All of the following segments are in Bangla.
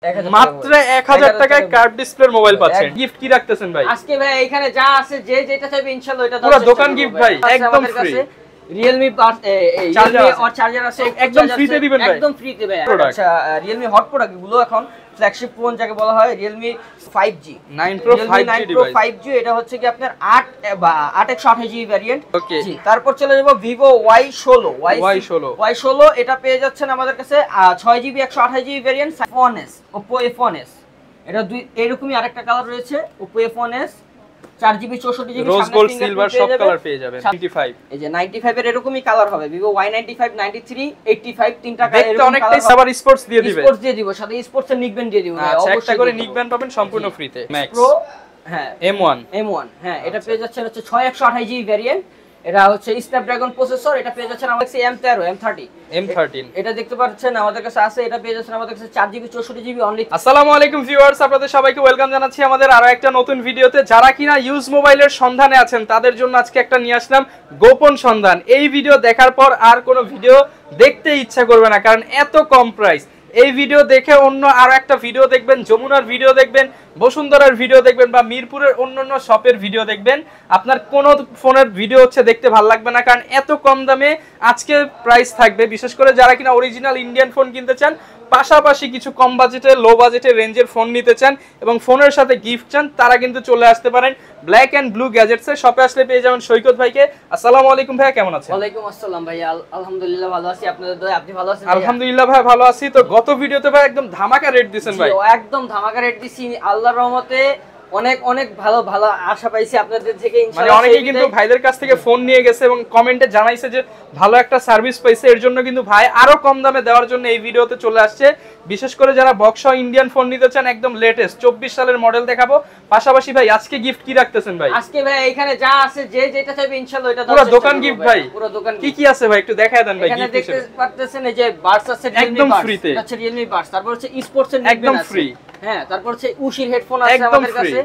মাত্র 1000 টাকায় কার্ভ ডিসপ্লের মোবাইল পাচ্ছেন। গিফট কি রাখতেছেন ভাই? আজকে ভাই এখানে যা আছে যে যেটা চাইবে ইনশাআল্লাহ এটা পুরো দোকান গিফট ভাই, একদম ফ্রি। Realme और চার্জার আছে একদম ফ্রিতে দিবেন ভাই, একদম ফ্রিতে ভাই। আচ্ছা Realme হট প্রোডাক্ট গুলো এখন ফ্ল্যাগশিপ ফোন যাকে বলা হয় Realme 5G 9 Pro 5G device. 5G এটা হচ্ছে কি আপনার 8 বা 8128GB ভ্যারিয়েন্ট। ওকে জি, তারপর চলে যাব Vivo Y16 এটা পেয়ে যাচ্ছেন আমাদের কাছে 6GB 128GB variant. F1s Oppo F1s এটা দুই এরকমই আরেকটা কালার রয়েছে Oppo F1s 4GB 64GB rose gold silver সব কালার পেয়ে যাবেন। 95 এই যে 95 এর এরকমই কালার হবে Vivo Y95 93 85 তিনটা কালার দেখতে অনেকটাই সাবার স্পোর্টস দিয়ে দিবেন। স্পোর্টস দিয়ে দিব, সাথে স্পোর্টস এর নিকবেন দিয়ে দিব। আচ্ছা একটা করে নিকবেন পাবেন সম্পূর্ণ ফ্রিতে। ম্যাক্স প্রো হ্যাঁ M1 হ্যাঁ এটা পেয়ে যাচ্ছেন হচ্ছে 6128GB ভ্যারিয়েন্ট। এটা হচ্ছে স্ন্যাপড্রাগন প্রসেসর। এটা পেয়ে যাচ্ছেন আমাদের কাছে M13 এটা দেখতে পাচ্ছেন আমাদের কাছে আছে। এটা পেয়ে যাচ্ছেন আমাদের কাছে 4GB 64GB অনলি। আসসালামু আলাইকুম ভিউয়ার্স, আপনাদের সবাইকে ওয়েলকাম জানাচ্ছি আমাদের আরো একটা নতুন ভিডিওতে। যারা কিনা ইউজ মোবাইলের সন্ধানে আছেন তাদের জন্য আজকে একটা নিয়ে আসলাম গোপন সন্ধান। এই ভিডিও দেখার পর আর কোনো ভিডিও দেখতে ইচ্ছা করবে না, কারণ এত কম প্রাইস। এই ভিডিও দেখে অন্য আরো একটা ভিডিও দেখবেন, যমুনার ভিডিও দেখবেন, বসুন্ধরার ভিডিও দেখবেন বা মিরপুরের অন্যান্য শপের ভিডিও দেখবেন, আপনার কোনো ফোনের ভিডিও হচ্ছে দেখতে ভালো লাগবে না, কারণ এত কম দামে আজকে প্রাইস থাকবে। বিশেষ করে যারা কিনা অরিজিনাল ইন্ডিয়ান ফোন কিনতে চান, পাশাপাশি কিছু কম বাজেটে লো বাজেটের রেঞ্জের ফোন নিতে চান এবং ফোনের সাথে গিফট চান, তারা কিন্তু চলে আসতে পারেন ব্ল্যাক এন্ড ব্লু গ্যাজেটস এর শপে। আসলে পেয়ে যাবেন সৈকত ভাইকে। আসসালামু আলাইকুম ভাইয়া, কেমন আছেন? ওয়ালাইকুম আসসালাম ভাইয়া, আলহামদুলিল্লাহ ভালো আছি। আপনাদের দয়ায় আপনি ভালো আছেন? আলহামদুলিল্লাহ ভাই ভালো আছি। তো গত ভিডিওতে ভাই একদম ধামাকা রেট দিয়েছেন ভাই। একদম ধামাকা রেট দিছি আল্লাহর রহমতে। অনেক অনেক ভালো ভালো আশা পাইছি আপনাদের থেকে ইনশাআল্লাহ। মানে অনেকেই কিন্তু ভাইদের কাছ থেকে ফোন নিয়ে গেছে এবং কমেন্টে জানাইছে যে ভালো একটা সার্ভিস পাইছে। এর জন্য কিন্তু ভাই আরো কম দামে দেওয়ার জন্য এই ভিডিওতে চলে আসছে। বিশেষ করে যারা বক্স ইন্ডিয়ান ফোন নিতে চান, একদম লেটেস্ট 24 সালের মডেল দেখাবো। পাশাপাশি ভাই আজকে গিফট কি রাখতেছেন ভাই? আজকে ভাই এখানে যা আছে যে যেটা চাইবে ইনশাআল্লাহ এটা পুরো দোকান গিফট ভাই, পুরো দোকান। কি কি আছে ভাই একটু দেখায় দেন ভাই। এখানে দেখতে পাচ্ছেন এই যে বাডস আছে একদম ফ্রিতে, এটা হচ্ছে Realme বাডস। তারপর হচ্ছে স্পোর্টস এর একদম ফ্রি। হ্যাঁ তারপর হচ্ছে উশির হেডফোন আছে আমাদের কাছে।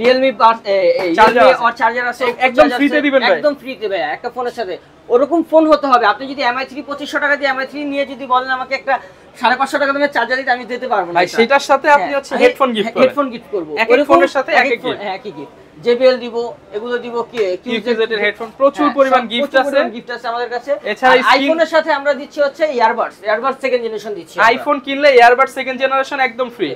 Realme বাডস Realme আর চার্জার আছে একদম ফ্রিতে দিবেন ভাই, একদম ফ্রিতে ভাই। একটা ফোনের সাথে ওরকম ফোন হতে হবে। আপনি যদি MI3 2500 টাকা দিয়ে MI3 নিয়ে যদি বলেন আমাকে একটা 550 টাকা দামের চার্জার দিতে, আমি দিতে পারবো না ভাই। সেটার সাথে আপনি হচ্ছে হেডফোন গিফট করবেন, হেডফোন গিফট করব। এক এক ফোনের সাথে এক এক গিফট। হ্যাঁ একই গিফট। JBL দিব, এগুলো দিব। কি QZ এর হেডফোন প্রচুর পরিমাণ গিফট আছে, গিফট আছে আমাদের কাছে। এছাড়া আইফোনের সাথে আমরা দিচ্ছি হচ্ছে ইয়ারবাডস সেকেন্ড জেনারেশন দিচ্ছি। আইফোন কিনলে ইয়ারবাড সেকেন্ড জেনারেশন একদম ফ্রি।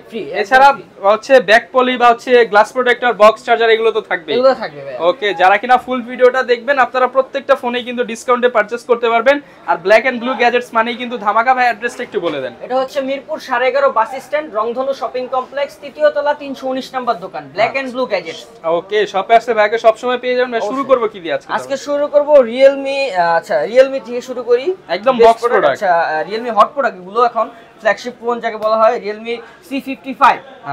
এছাড়া হচ্ছে ব্যাক পলি বা হচ্ছে গ্লাস প্রোটেক্টর, বক্স চার্জার এগুলো তো থাকবে, এগুলো থাকবে ভাই। ওকে, যারা কিনা ফুল ভিডিওটা দেখবেন আপনারা প্রত্যেকটা ফোনে কিন্তু ডিসকাউন্টে পারচেজ করতে পারবেন। আর ব্ল্যাক এন্ড ব্লু গ্যাজেটস মানেই কিন্তু ধামাকা। ভাই অ্যাড্রেসটা একটু বলে দেন। এটা হচ্ছে মিরপুর 11.5 বাস স্ট্যান্ড, রংধনু শপিং কমপ্লেক্স, তৃতীয় তলা, 319 নম্বর দোকান, ব্ল্যাক এন্ড ব্লু গ্যাজেটস। ওকে, শপে আসলে ভাইকে সব সময় পেয়ে যাবেন। শুরু করব কি দিয়ে আজকে শুরু করব Realme। আচ্ছা Realme থেকে শুরু করি, একদম বক্স প্রোডাক্ট। আচ্ছা Realme হট প্রোডাক্ট গুলো এখন ফ্ল্যাগশিপ ফোন যাকে বলা হয় Realme C55।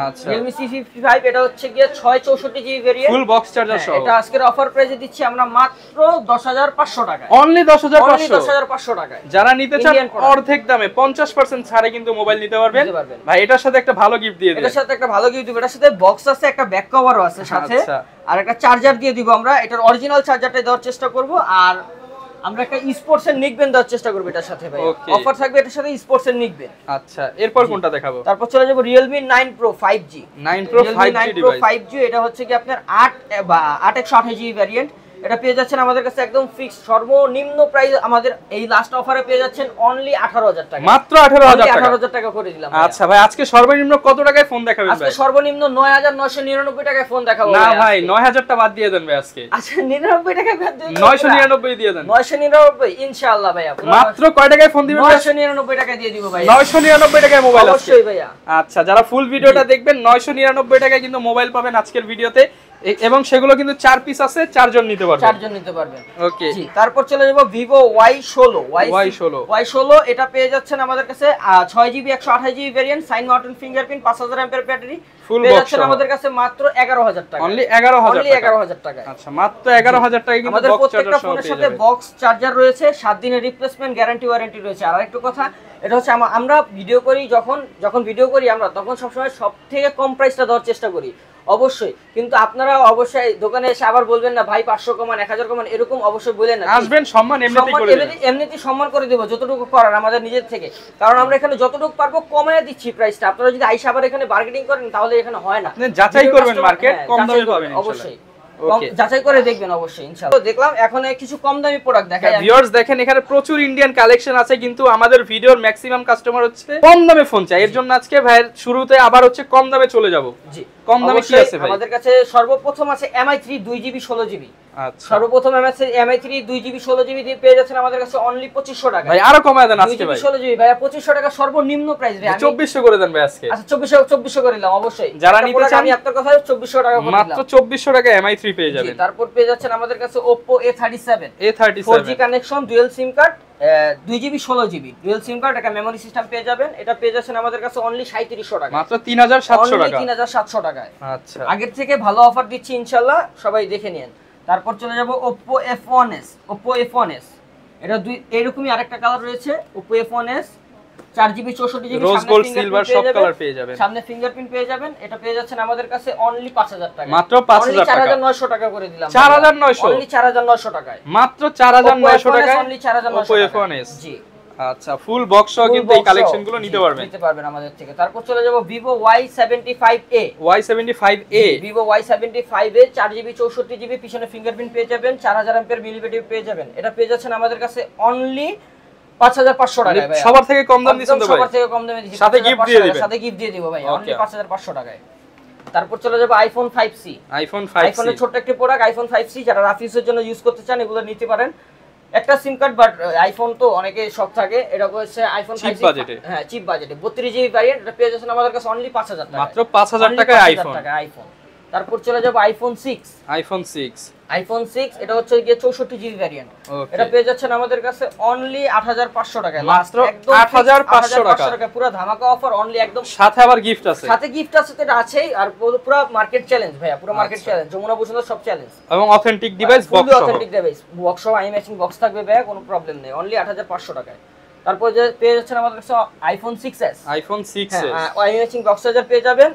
আচ্ছা Realme C55 এটা হচ্ছে গিয়ে 664GB variant, full box charger সহ। এটা আজকের অফার প্রাইসে দিচ্ছি আমরা মাত্র 10500 টাকায়। অনলি 10500 টাকায়। যারা নিতে চান অর্ধেক দামে 50% ছাড়ে কিন্তু মোবাইল নিতে পারবেন ভাই। এটার সাথে একটা ভালো গিফট দিয়ে দিন। এটার সাথে একটা ভালো গিফট দিব। এটার সাথে বক্স আছে, একটা ব্যাক কভারও আছে সাথে, আর একটা চার্জার দিয়ে দিব আমরা। এটার অরিজিনাল চার্জারটা দেওয়ার চেষ্টা করব, আর আমরা একটা স্পোর্টস এর নিকবেন দেওয়ার চেষ্টা করব এটার সাথে ভাই। অফার থাকবে এটার সাথে স্পোর্টস এর নিকবেন। আচ্ছা এরপর কোনটা দেখাবো? তারপর চলে যাব Realme 9 Pro 5G। 9 Pro 5G device. 5G এটা হচ্ছে কি আপনার 8 বা 8128GB ভ্যারিয়েন্ট। এটা পেয়ে যাচ্ছেন আমাদের কাছে একদম ফিক্স সর্বনিম্ন প্রাইস। আমাদের এই লাস্ট অফারে পেয়ে যাচ্ছেন অনলি 18000 টাকা, মাত্র 18000 টাকা করে দিলাম। আচ্ছা ভাই আজকে সর্বনিম্ন কত টাকায় ফোন দেখাবেন ভাই? আজকে সর্বনিম্ন 9999 টাকায় ফোন দেখাবো। না ভাই 9000 টা বাদ দিয়ে দেন ভাই আজকে। আচ্ছা 99 টাকা বাদ দিয়ে 999 দিয়ে দেন। 999 ইনশাআল্লাহ ভাই। মাত্র কয় টাকায় ফোন দিবেন? 999 টাকা দিয়ে দিব ভাই। 999 টাকায় মোবাইল আছে অবশ্যই ভাইয়া। আচ্ছা যারা ফুল ভিডিওটা দেখবেন 999 টাকায় কিন্তু মোবাইল পাবেন আজকের ভিডিওতে, এবং সেগুলো কিন্তু 4 পিস আছে, 4 জন নিতে পারবেন। 4 জন নিতে পারবেন। ওকে, জি তারপর চলে যাব Vivo Y16 এটা পেয়ে যাচ্ছেন আমাদের কাছে 6GB 128GB variant, side mounted fingerprint, 5000 এমপিআর ব্যাটারি, ফুল পেয়ে বক্স যাচ্ছেন আমাদের কাছে মাত্র 11000 টাকা। অনলি 11000 টাকা। আচ্ছা মাত্র 11000 টাকায় কিন্তু আমাদের বক্স চার্জার প্রত্যেকটা সহ ফোনের পেয়ে সাথে যাবেন। বক্স চার্জার রয়েছে, 7 দিনের রিপ্লেসমেন্ট গ্যারান্টি ওয়ারেন্টি রয়েছে। আর একটু কথা, এটা হচ্ছে আমরা ভিডিও করি, যখন ভিডিও করি আমরা তখন সবসময় সবথেকে কম প্রাইসটা দেওয়ার চেষ্টা করি। অবশ্যই, কিন্তু আপনারা অবশ্যই দোকানে এসে আবার বলবেন না ভাই 500 কমান 1000 কমান, এরকম অবশ্যই বলেন না। আসবেন, সম্মান এমনিতেই করে দেব, এমনিতেই সম্মান করে দেব যতটুকু করার আমাদের নিজের থেকে, কারণ আমরা এখানে যতটুকু পারবো কমায় দিচ্ছি প্রাইসটা। আপনারা যদি আইসা আবার এখানে বার্গেনিং করেন তাহলে এখানে হয় না। যাচাই করবেন মার্কেট, কম দামে পাবেন অবশ্যই, যাচাই করে দেখবেন অবশ্যই ইনশাআল্লাহ। দেখলাম এখন কিছু কম দামি প্রোডাক্ট দেখাই। ভিউয়ার্স দেখেন এখানে প্রচুর ইন্ডিয়ান কালেকশন আছে, কিন্তু আমাদের ভিডিওর ম্যাক্সিমাম কাস্টমার হচ্ছে কম দামে ফোন চাই, এর জন্য আজকে ভাইয়ের শুরুতে আবার হচ্ছে কম দামে চলে যাব। জি, কম দামে কি আছে ভাই? আমাদের কাছে সর্বপ্রথম আছে MI3 2GB 16GB। আচ্ছা, সর্বপ্রথম MI3 2GB 16GB দিয়ে পেয়ে যাচ্ছেন আমাদের কাছে অনলি 2500 টাকা। ভাই আরো কমায় দেন আজকে ভাই। 16GB ভাই 2500 টাকা সর্বনিম্ন প্রাইস ভাই। 2400 করে দেন ভাই আজকে। আচ্ছা 2400 করে দিলাম অবশ্যই। যারা নিতে চান আমি আপনার কথা 2400 টাকা করে দিলাম, মাত্র 2400 টাকা MI3 পেয়ে যাবেন। তারপর পেয়ে যাচ্ছেন আমাদের কাছে Oppo A37 A37 4G connection, dual SIM card, 2GB 16GB dual SIM card, একটা মেমরি সিস্টেম পেয়ে যাবেন। এটা পেয়ে যাচ্ছেন আমাদের কাছে অনলি 3700 টাকা, মাত্র 3700 টাকা, 3700 টাকায়। আচ্ছা, আগের থেকে ভালো অফার দিচ্ছি ইনশাআল্লাহ, সবাই দেখে নিন। তারপর চলে যাব Oppo F1s। এটা এরকমই আরেকটা কালার রয়েছে Oppo F1s, 4GB 64GB, rose gold silver সব কালার পেয়ে যাবেন, সামনে ফিঙ্গারপ্রিন্ট পেয়ে যাবেন। এটা পেয়ে যাচ্ছেন আমাদের কাছে অনলি 5000 টাকা, মাত্র 5000 টাকা, 4900 টাকা করে দিলাম। 4900 অনলি 4900 টাকায়, মাত্র 4900 টাকায় অনলি 4900 Oppo F1s। জি, আচ্ছা, ফুল বক্স সহ কিন্তু এই কালেকশন গুলো নিতে পারবেন আমাদের থেকে। তারপর চলে যাব Vivo Y75A। Vivo Y75A 4GB 64GB, পিছনে ফিঙ্গারপ্রিন্ট পেয়ে যাবেন, 4000 এমপিআর মিলি ব্যাটারি পেয়ে যাবেন। এটা পেয়ে যাচ্ছেন আমাদের কাছে অনলি 5500 টাকায় ভাই। সবার থেকে কম দাম দিছেন তো ভাই? সবার থেকে কম দামে দিছি, সাথে গিফট দিয়ে দিবেন, সাথে গিফট দিয়ে দিব ভাই, অনলি 5500 টাকায়। তারপর চলে যাব iPhone 5C। আইফোনের ছোট একটা প্রোডাক্ট iPhone 5C, যারা রাফিউজের জন্য ইউজ করতে চান এগুলো নিতে পারেন। একটা সিম কার্ড, বাট আইফোন তো অনেকে শখ থাকে, এটা হচ্ছে iPhone 5C, চিপ বাজেটে, হ্যাঁ চিপ বাজেটে 32GB ভ্যারিয়েন্ট। এটা পেয়ে যাচ্ছেন আমাদের কাছে অনলি 5000 টাকা, মাত্র 5000 টাকায় আইফোন। তারপর চলে যাব iPhone 6। এটা হচ্ছে গিয়ে 64GB ভ্যারিয়েন্ট। এটা পেয়ে যাচ্ছেন আমাদের কাছে অনলি 8500 টাকায়, মাত্র 8500 টাকা, পুরো ধামাকা অফার অনলি একদম। সাথে আবার গিফট আছে, সাথে গিফট আছে তো, এটা আছেই। আর পুরো মার্কেট চ্যালেঞ্জ ভাইয়া, পুরো মার্কেট চ্যালেঞ্জ, যমুনা বসুন্ধরা সব চ্যালেঞ্জ, এবং অথেন্টিক ডিভাইস বক্স সহ, অথেন্টিক ডিভাইস বক্স সহ ম্যাচিং বক্স থাকবে ভাইয়া, কোনো প্রবলেম নেই, অনলি 8500 টাকায়। তারপর যে পেয়ে যাচ্ছেন আমাদের কাছে iPhone 6s। Matching box charger পেয়ে যাবেন,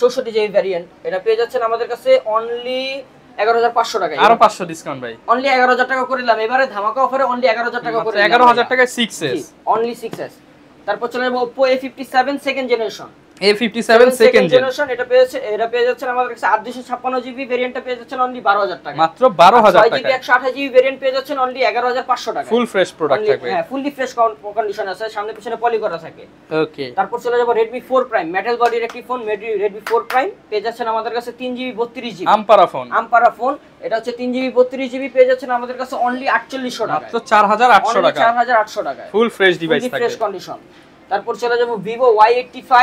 64GB ভ্যারিয়েন্ট। এটা পেয়ে যাচ্ছেন আমাদের কাছে অনলি 11500 টাকায়, আরো 500 ডিসকাউন্ট ভাই, অনলি 11000 টাকা করে দিলাম এবারে ধামাকা অফারে, অনলি 11000 টাকা করে, 11000 টাকায় 6s, অনলি 6s। তারপর চলে যাব Oppo A57 second generation. Second generation, এটা পেয়ে যাচ্ছেন আমাদের কাছে 8256GB ভেরিয়েন্টটা পেয়ে যাচ্ছেন অনলি 12000 টাকা, মাত্র 12000 টাকা। 6GB 128GB ভেরিয়েন্ট পেয়ে যাচ্ছেন অনলি 11500 টাকা, ফুল ফ্রেশ প্রোডাক্ট থাকবে, হ্যাঁ ফুললি ফ্রেশ কন্ডিশন আছে, সামনে পিছনে পলি করা থাকে। ওকে, তারপর চলে যাব Redmi 4 Prime, মেটাল বডির একটি ফোন, Redmi 4 Prime পেয়ে যাচ্ছেন আমাদের কাছে 3GB 32GB আমপারা ফোন। এটা হচ্ছে 3GB 32GB পেয়ে যাচ্ছেন আমাদের কাছে অনলি 4800 টাকা, মাত্র 4800 টাকা, 4800 টাকা, ফুল ফ্রেশ ডিভাইস থাকবে, ফ্রেশ কন্ডিশন। তারপর চলে যাব Vivo Y85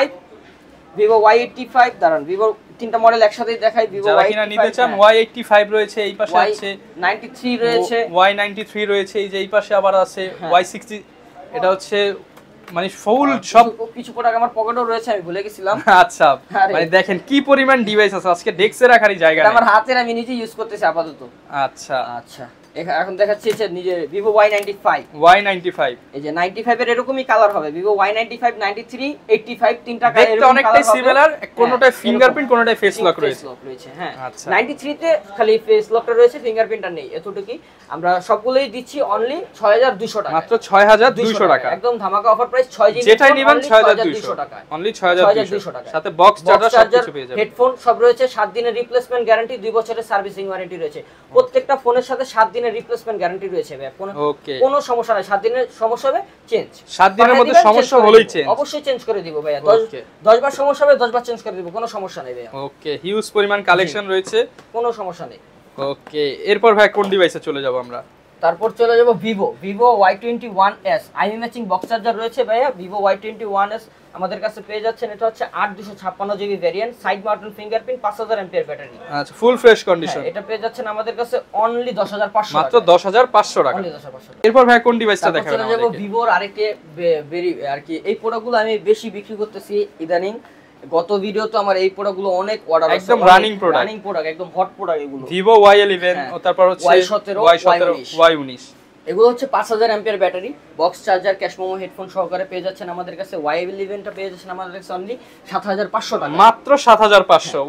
দাঁড়ান, Vivo তিনটা মডেল একসাথে দেখাই। Vivo যারা কিনা নিতে চান Y85 রয়েছে, এই পাশে আছে Y93 রয়েছে, Y93 রয়েছে, এই যে এই পাশে আবার আছে Y60। এটা হচ্ছে মানে ফুল সব কিছু প্রোডাক্ট আমার পকেটেও রয়েছে, আমি ভুলে গেছিলাম। আচ্ছা, মানে দেখেন কি পরিমাণ ডিভাইস আছে, আজকে ডেস্কে রাখারই জায়গা নেই, আমার হাতের আমি নিজে ইউজ করতেছি আপাতত। আচ্ছা, এখন দেখাচ্ছি নিজে Vivo Y95। এই যে 95 এর এরকমই কালার হবে, Vivo Y95, 93, 85 তিনটা কালার, দেখতে অনেকটাই সিমিলার, কোনটায় ফিঙ্গারপ্রিন্ট কোনটায় ফেস লক রয়েছে। হ্যাঁ, 93 তে খালি ফেস লকটা রয়েছে, ফিঙ্গারপ্রিন্টটা নেই, এতটুকুই। আমরা সবগুলোই দিচ্ছি অনলি 6200 টাকা, মাত্র 6200 টাকা, একদম ধামাকা অফার প্রাইস। 6 জিবি যেটাই নেবেন 6200 টাকা, অনলি 6200 টাকা, সাথে বক্স চার্জার সব কিছু পেয়ে যাবেন, হেডফোন সব রয়েছে, 7 দিনের রিপ্লেসমেন্ট গ্যারান্টি, 2 বছরের সার্ভিসিং ওয়ারেন্টি রয়েছে। প্রত্যেকটা ফোনের সাথে 7 দিনের রিপ্লেসমেন্ট গ্যারান্টি রয়েছে ভাই, কোনো সমস্যা নাই, 7 দিনের সমস্যা হবে চেঞ্জ, 7 দিনের মধ্যে সমস্যা হলেই চেঞ্জ, অবশ্যই চেঞ্জ করে দিব ভাইয়া। 10 বার সমস্যা হবে 10 বার চেঞ্জ করে দিব, কোনো সমস্যা নেই ভাইয়া। ওকে, হিউজ পরিমাণ কালেকশন রয়েছে, কোনো সমস্যা নেই। ওকে, এরপর ভাই কোন ডিভাইসে চলে যাব আমরা? তারপর চলে যাব Vivo Y21s, আইমি ম্যাচিং বক্স চার্জার রয়েছে ভাইয়া। Vivo Y21s আমাদের কাছে পেয়ে যাচ্ছেন, এটা হচ্ছে 8256GB variant, side mountain fingerprint, 5000 এমপিআর ব্যাটারি, আচ্ছা ফুল ফ্রেশ কন্ডিশন। এটা পেয়ে যাচ্ছেন আমাদের কাছে অনলি 10500, মাত্র 10500 টাকা, অনলি 10500 টাকা। এরপর ভাই কোন ডিভাইসটা দেখাবেন আমাদের? চলে যাব Vivoর আরেকটি আর কি, এই প্রোডাক্টগুলো আমি বেশি বিক্রি করতেছি ইদানিং। গত ভিডিও তো আমার এই প্রোডাক্টগুলো অনেক অর্ডার আছে, একদম রানিং প্রোডাক্ট, একদম হট প্রোডাক্ট এগুলো। Vivo Y11 ও তারপর হচ্ছে Y17, Y19, এগুলো হচ্ছে 5000 ampere battery, box charger, cash memo, headphone সহকারে পেয়ে যাচ্ছেন আমাদের কাছে। Y11টা পেয়ে যাচ্ছেন আমাদের কাছে অনলি 7500 টাকা, মাত্র 7500।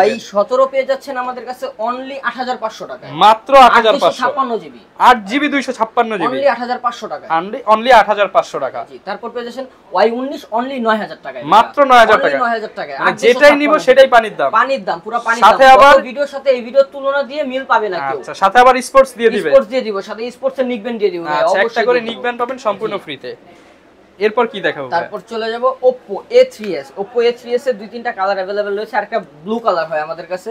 Y17 পেয়ে যাচ্ছেন আমাদের কাছে অনলি 8500 টাকা, মাত্র 8500। 256 জিবি, 8GB 256 জিবি, অনলি 8500 টাকা, অনলি 8500 টাকা। জি, তারপর পেয়ে যাচ্ছেন Y19 অনলি 9000 টাকা, মাত্র 9000 টাকা, 9000 টাকা। মানে যেটাই নিব সেটাই পানির দাম, পানির দাম, পুরো পানির দাম। সাথে আবার ভিডিওর সাথে এই ভিডিওর তুলনা দিয়ে মিল পাবে না কেউ। আচ্ছা, সাথে আবার স্পোর্টস দিয়ে দিবেন, স্পোর্টস দিয়ে দিব, সাথে স্পোর্টসের নিকবেন দিয়ে দিব, আচ্ছা একটা করে নিকবেন পাবেন সম্পূর্ণ ফ্রিতে। এরপর কি দেখাবো? তারপর চলে যাব Oppo A3s। Oppo A3s এর দুই তিনটা কালার अवेलेबल রয়েছে, আর একটা ব্লু কালার হয় আমাদের কাছে।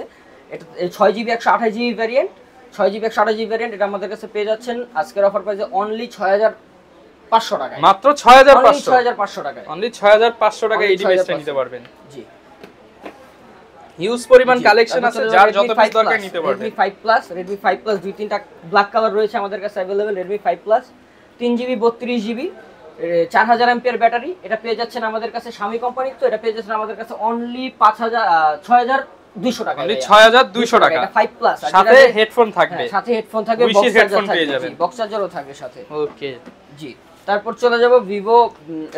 এটা 6GB 128GB variant, 6GB 128GB variant, এটা আমাদের কাছে পেয়ে যাচ্ছেন আজকের অফার প্রাইসে অনলি 6500 টাকায়, মাত্র 6500, 6500 টাকায়, অনলি 6500 টাকায় এই ডিভাইসটা নিতে পারবেন। জি, হিউজ পরিমাণ কালেকশন আছে, যার যত পিস দরকার নিতে পারবেন। Redmi 5 Plus, Redmi 5 Plus দুই তিনটা ব্ল্যাক কালার রয়েছে আমাদের কাছে available. Redmi 5 Plus 3GB 32GB 4000 ampere battery, এটা পেয়ে যাচ্ছেন আমাদের কাছে Xiaomi কোম্পানি, তো এটা পেয়ে যাচ্ছেন আমাদের কাছে অনলি 6200 টাকা, অনলি 6200 টাকা। এটা 5 Plus, সাথে হেডফোন থাকবে, সাথে হেডফোন থাকবে, বক্স হেডফোন পেয়ে যাবেন, বক্স চার্জারও থাকবে সাথে। ওকে, জি। তারপর চলে যাব Vivo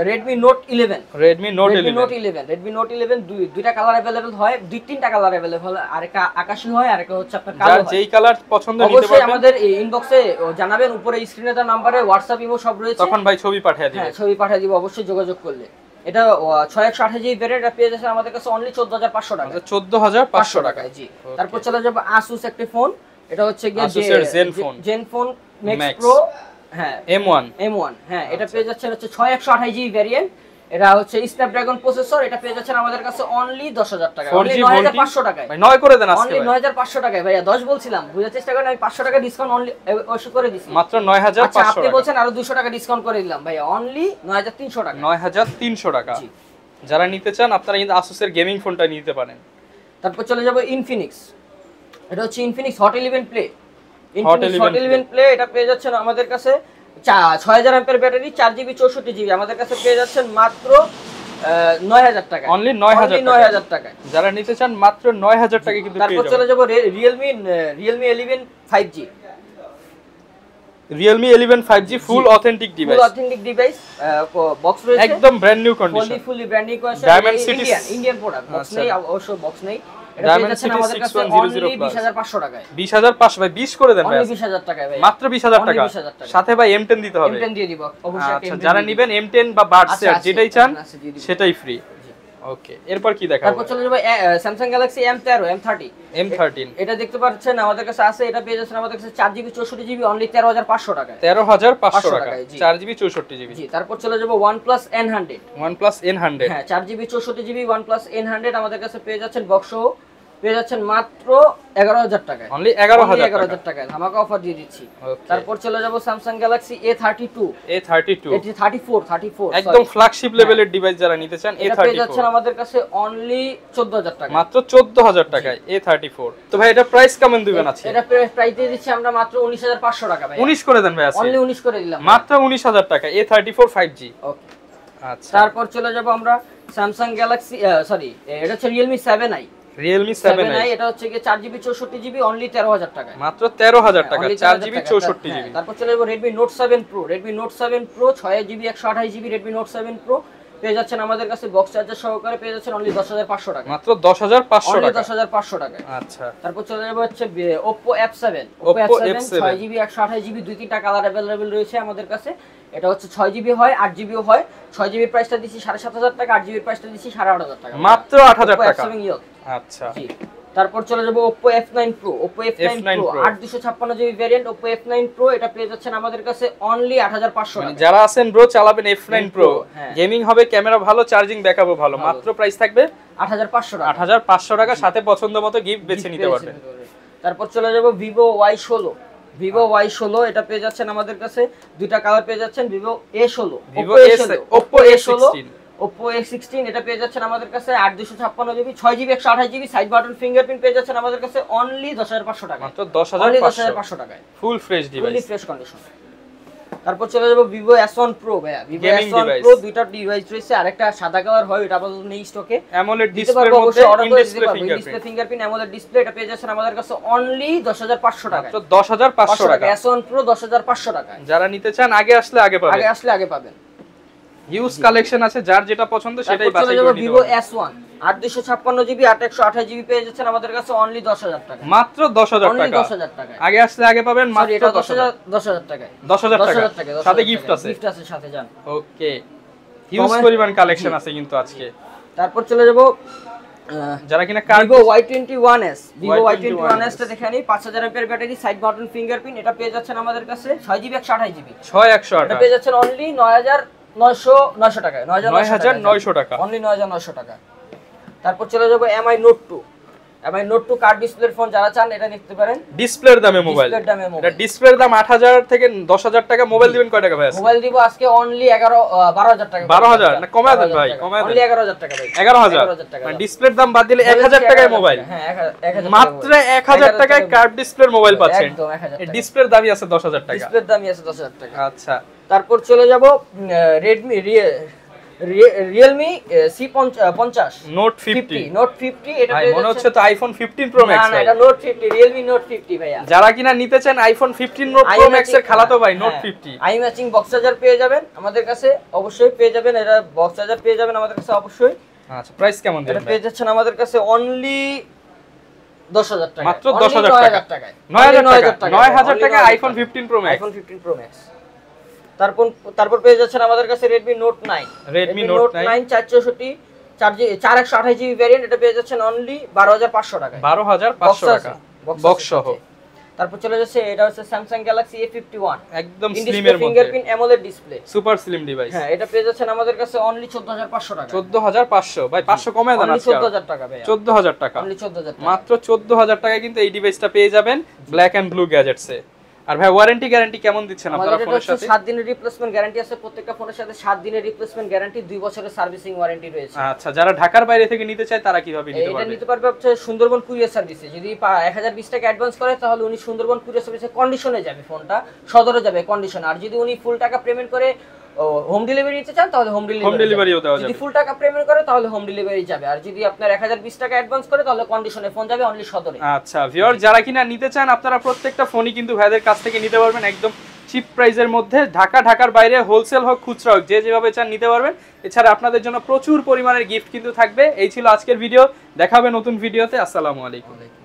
Redmi Note 11। Redmi Note 11, Redmi Note 11 দুইটা কালার अवेलेबल হয়, দুই তিনটা কালার अवेलेबल হয়, আরেকটা আকাশী হয়, আরেকটা হচ্ছে আপনার কালো হয়। যার যেই কালার পছন্দ নিতে পারবেন। অবশ্যই আমাদের ইনবক্সে জানাবেন, উপরে স্ক্রিনে দেওয়া নম্বরে WhatsApp ইমো সব রয়েছে, তখন ভাই ছবি পাঠিয়ে দিবেন। হ্যাঁ, ছবি পাঠিয়ে দিব অবশ্যই যোগাযোগ করলে। এটা 6128GB ভেরিয়েন্ট, এটা পেয়ে যাচ্ছেন আমাদের কাছে অনলি 14500 টাকা, 14500 টাকা। জি। তারপর চলে যাব Asus একটা ফোন, এটা হচ্ছে Asus Zenfone Max Pro, হ্যাঁ M1, হ্যাঁ, এটা পেয়ে যাচ্ছেন হচ্ছে 6128GB ভেরিয়েন্ট, এটা হচ্ছে স্ন্যাপড্রাগন প্রসেসর, এটা পেয়ে যাচ্ছেন আমাদের কাছে অনলি 10000 টাকা, অনলি 9500 টাকায়। ভাই 9 করে দেন আজকে, অনলি 9500 টাকায় ভাইয়া, 10 বলছিলাম, বুঝার চেষ্টা করেন, আমি 500 টাকা ডিসকাউন্ট অনলি অবশ্য করে দিছি, মাত্র 9500 আচ্ছা, আপনি টাকা। বলছেন আরো 200 টাকা ডিসকাউন্ট করে দিলাম ভাইয়া, অনলি 9300 টাকা, 9300 টাকা। জি। যারা নিতে চান আপনারা কিন্তু Asus এর গেমিং ফোনটা নিতে পারেন। তারপর চলে যাব Infinix, এটা হচ্ছে Infinix Hot 11 Play। Hot 11 Play এটা পেয়ে যাচ্ছেন আমাদের কাছে 6000 অ্যাম্পিয়ার ব্যাটারি, 4GB 64GB, আমাদের কাছে পেয়ে যাচ্ছেন মাত্র 9000 টাকা, অনলি 9000 টাকা। যারা নিতে চান মাত্র 9000 টাকা কিন্তু পেয়ে যাবেন। তারপর চলে যাব Realme 11 5G। Realme 11 5G full authentic device, full authentic device, box রয়েছে একদম brand new condition, fully brand new condition, Dimensity Indian product, box নেই, অবশ্য বক্স নেই। Dimensity 6100 প্লাস 20500 টাকায়, 20500 ভাই 20 করে দেন ভাই, 20000 টাকায় ভাই, মাত্র 20000 টাকা, সাথে ভাই M10 দিতে হবে, M10 দিয়ে দিব অবশ্যই। আচ্ছা, যারা নেবেন M10 বা বাডস যেটাই চান সেটাই ফ্রি। ওকে, এরপর কি দেখাবো? তারপর চলে যাব Samsung Galaxy M13। এটা দেখতে পাচ্ছেন আমাদের কাছে আছে, এটা পেয়ে যাচ্ছেন আমাদের কাছে 4GB 64GB অনলি 13500 টাকায়, 13500 টাকা, 4GB 64GB। জি। তারপর চলে যাব OnePlus N100। হ্যাঁ, 4GB 64GB OnePlus N100 আমাদের কাছে পেয়ে যাচ্ছেন বক্স সহ, পেয়ে যাচ্ছেন মাত্র 11000 টাকায়, অনলি 11000 টাকায় ধামাকা অফার দিয়ে দিচ্ছি। তারপর চলে যাব Samsung Galaxy A32 এটি 34 একদম ফ্ল্যাগশিপ লেভেলের ডিভাইস, যারা নিতে চান এটা পেয়ে যাচ্ছেন আমাদের কাছে অনলি 14000 টাকা, মাত্র 14000 টাকায় A34। তো ভাই এটা প্রাইস কেমন দিবেন আছে? এটা প্রাইস দিয়ে দিচ্ছি আমরা মাত্র 19500 টাকা ভাই, 19 করে দেন ভাই আছে, অনলি 19 করে দিলাম, মাত্র 19000 টাকা A34 5G। ওকে, আচ্ছা। তারপর চলে যাব আমরা Samsung Galaxy এটা হচ্ছে Realme 7i। এটা হচ্ছে কি 4GB 64GB অনলি 13000 টাকা, মাত্র 13000 টাকা, 4GB 64GB। তারপর চলে যাব Redmi Note 7 Pro 6GB 128GB Redmi Note 7 Pro পেয়ে যাচ্ছেন আমাদের কাছে বক্স চার্জার সহকারে, পেয়ে যাচ্ছেন অনলি 10500 টাকা, মাত্র 10500 টাকা, 10500 টাকা। আচ্ছা। তারপর চলে যাব হচ্ছে Oppo F7 6GB 128GB দুই তিনটা কালার अवेलेबल রয়েছে আমাদের কাছে, এটা হচ্ছে 6GB হয় 8GB হয়, 6GB প্রাইসটা দিছি 7500 টাকা, 8GB প্রাইসটা দিছি 8500 টাকা, মাত্র 8000 টাকা। আচ্ছা। জি। তারপর চলে যাব Oppo F9 Pro 8256GB variant, Oppo F9 Pro এটা পেয়ে যাচ্ছেন আমাদের কাছে অনলি 8500 টাকা। যারা আছেন ব্রো চালাবেন F9 Pro, গেমিং হবে, ক্যামেরা ভালো, চার্জিং ব্যাকআপও ভালো, মাত্র প্রাইস থাকবে 8500 টাকা, 8500 টাকা, সাথে পছন্দমতো গিফট বেছে নিতে পারবেন। তারপর চলে যাব Vivo Y16 এটা পেয়ে যাচ্ছেন আমাদের কাছে দুইটা কালার পেয়ে যাচ্ছেন, Vivo A16 Oppo A16 এটা পেয়ে যাচ্ছেন আমাদের কাছে 8256GB 6GB 128GB side button fingerprint পেয়ে যাচ্ছেন আমাদের কাছে অনলি 10500 টাকা, মাত্র 10500 টাকায়, full fresh device, fully fresh condition. তারপর চলে যাব Vivo S1 Pro ভাইয়া Vivo S1 Pro দুইটা ডিভাইস রয়েছে আরেকটা সাদা কালার হয় এটা আপাতত নেই স্টকে AMOLED ডিসপ্লের মধ্যে in display fingerprint AMOLED display এটা পেয়ে যাচ্ছেন আমাদের কাছে অনলি 10500 টাকা মাত্র 10500 টাকা S1 Pro 10500 টাকা যারা নিতে চান আগে আসলে আগে পাবেন হিউজ কালেকশন আছে যার যেটা পছন্দ সেটাই বাছাই করে নিতে Vivo S1 856GB 8128GB পেয়ে যাচ্ছেন আমাদের কাছে অনলি 10000 টাকা মাত্র 10000 টাকা অনলি 10000 টাকা আগে আসলে আগে পাবেন মাত্র 10000 টাকা 10000 টাকা সাথে গিফট আছে সাথে জান ওকে হিউজ পরিমাণ কালেকশন আছে কিন্তু আজকে তারপর চলে যাব যারা কিনা Vivo Y21s টা দেখে নিই 5000 mAh battery side button fingerprint এটা পেয়ে যাচ্ছেন আমাদের কাছে 6GB 128GB 6128 এটা পেয়ে যাচ্ছেন অনলি 9900 টাকা 9900 টাকা অনলি 9900 টাকা তারপর চলে যাব Mi Note 2 Mi Note 2 card ডিসপ্লের ফোন যারা চান এটা নিতে পারেন ডিসপ্লের দামে মোবাইল এটা ডিসপ্লের দাম 8000 থেকে 10000 টাকা মোবাইল দিবেন কয় টাকা ভাই মোবাইল দিব আজকে অনলি 12000 টাকা 12000 না কমায় দেন ভাই কমায় দেন অনলি 11000 টাকা ভাই 11000 টাকা মানে ডিসপ্লের দাম বাদ দিলে 1000 টাকায় মোবাইল হ্যাঁ 1000 মাত্র 1000 টাকায় কার্ড ডিসপ্লের মোবাইল পাচ্ছেন একদম 1000 টাকা ডিসপ্লের দামই আছে 10000 টাকা ডিসপ্লের দামই আছে 10000 টাকা আচ্ছা তারপর চলে যাব Realme C50 Note 50 এটা মনে হচ্ছে তো iPhone 15 Pro Max না এটা Note 50 Realme Note 50 ভাইয়া যারা কিনা নিতে চান iPhone 15 Pro Max এর খালাতো ভাই Note 50 I matching box charger পেয়ে যাবেন আমাদের কাছে অবশ্যই পেয়ে যাবেন এটা বক্স চার্জার পেয়ে যাবেন আমাদের কাছে অবশ্যই আচ্ছা প্রাইস কেমন দিবেন এটা পেয়ে যাচ্ছেন আমাদের কাছে অনলি 10000 টাকা মাত্র 10000 টাকা 9000 টাকা iPhone 15 Pro Max তারপর পেয়ে যাচ্ছেন আমাদের কাছে Redmi Note 9 464 4128GB ভেরিয়েন্ট এটা পেয়ে যাচ্ছেন অনলি 12500 টাকা 12500 টাকা বক্স সহ তারপর চলে যাচ্ছে এটা হচ্ছে Samsung Galaxy A51 একদম স্লিম এর মধ্যে fingerprint AMOLED display super slim device হ্যাঁ এটা পেয়ে যাচ্ছেন আমাদের কাছে অনলি 14500 টাকা 14500 ভাই 500 কমে দেন আজকে 14000 টাকা ভাই 14000 টাকা অনলি 14000 টাকা মাত্র 14000 টাকায় কিন্তু এই ডিভাইসটা পেয়ে যাবেন ব্ল্যাক এন্ড ব্লু গ্যাজেটসে আর ভাই ওয়ারেন্টি গ্যারান্টি কেমন দিচ্ছেন আপনারা ফোনের সাথে 7 দিনের রিপ্লেসমেন্ট গ্যারান্টি আছে প্রত্যেকটা ফোনের সাথে 7 দিনের রিপ্লেসমেন্ট গ্যারান্টি 2 বছরের সার্ভিসিং ওয়ারেন্টি রয়েছে আচ্ছা যারা ঢাকার বাইরে থেকে নিতে চায় তারা কিভাবে নিতে পারবে এটা নিতে পারবে হচ্ছে সুন্দরবন কুরিয়ার সার্ভিসে যদি 1020 টাকা অ্যাডভান্স করে তাহলে উনি সুন্দরবন কুরিয়ার সার্ভিসে কন্ডিশনে যাবে ফোনটা সদরে যাবে কন্ডিশন আর যদি উনি ফুল টাকা পেমেন্ট করে হোম ডেলিভারি নিতে চান তাহলে হোম ডেলিভারিও দেওয়া যাবে যদি ফুল টাকা পেমেন্ট করে তাহলে হোম ডেলিভারি যাবে আর যদি আপনার 1020 টাকা অ্যাডভান্স করে তাহলে কন্ডিশনে ফোন যাবে অনলি সদরে আচ্ছা ভিউয়ার যারা কিনা নিতে চান আপনারা প্রত্যেকটা ফোনই কিন্তু ভাইদের কাছ থেকে নিতে পারবেন একদম চিপ প্রাইসের মধ্যে ঢাকার বাইরে হোলসেল হোক খুচরা হোক যে যেভাবে চান নিতে পারবেন এছাড়া আপনাদের জন্য প্রচুর পরিমাণের গিফট কিন্তু থাকবে এই ছিল আজকের ভিডিও দেখাবে নতুন ভিডিওতে আসসালামু আলাইকুম